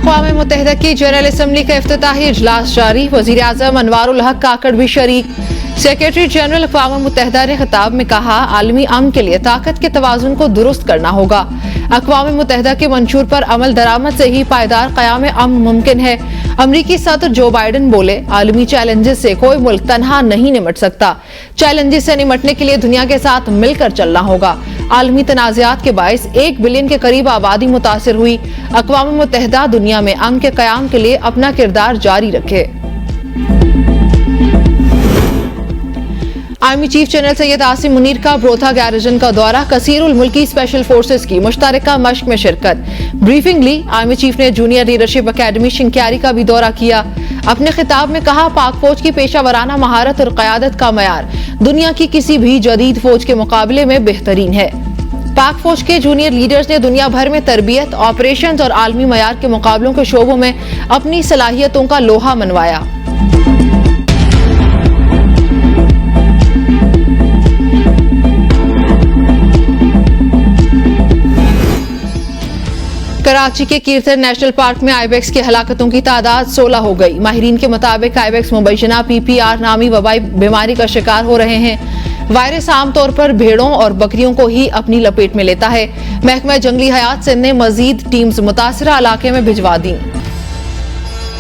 अक़वाम मुत्तहिदा की general assembly का इफ्तिताही इजलास जारी। वज़ीर आज़म अनवारुल हक काकड़ भी शरीक। सेक्रेटरी जनरल अक़वाम मुत्तहिदा ने खिताब में कहा, आलमी अमन के लिए ताकत के तवाज़ुन को दुरुस्त करना होगा। अक़वाम मुत्तहिदा के मंशूर पर अमल दरामद से ही पायदार क़याम अमन मुमकिन है। अमरीकी सदर जो बाइडन बोले, आलमी चैलेंजेस से कोई मुल्क तनहा नहीं निमट सकता। चैलेंजेस से निमटने के लिए दुनिया के साथ मिलकर चलना होगा। आलमी तनाज़ात के बाइस 1 बिलियन के करीब आबादी मुतासिर हुई। अक़वाम मुत्तहिदा दुनिया में अमन के क़याम के लिए अपना किरदार जारी रखे। Army chief general Syed Asim Munir का ब्रोथा गैरिजन का दौरा। कसीरुल मुल्की स्पेशल फोर्सेस की मुश्तरका मश्क में शिरकत। ब्रीफिंग ली। आर्मी चीफ ने जूनियर लीडरशिप अकेडमी शिंक्यारी का भी दौरा किया। अपने खिताब में कहा, पाक फौज की पेशा वराना महारत और क़यादत का मयार दुनिया की किसी भी जदीद फौज के मुकाबले में बेहतरीन है। पाक फौज के जूनियर लीडर्स ने दुनिया भर में तरबियत, ऑपरेशंस और आलमी मयार के मुकाबलों के शोबों में अपनी सलाहियतों का लोहा मनवाया। कराची के कीर्तन नेशनल पार्क में आइबेक्स की हलाकतों की तादाद 16 हो गई। माहिरीन के मुताबिक आइबेक्स मुबैना PPR नामी वबाई बीमारी का शिकार हो रहे हैं। वायरस आमतौर पर भेड़ों और बकरियों को ही अपनी लपेट में लेता है। महकमा जंगली हयात सिंध ने मजीद टीम्स मुतासरा इलाके में भिजवा दी।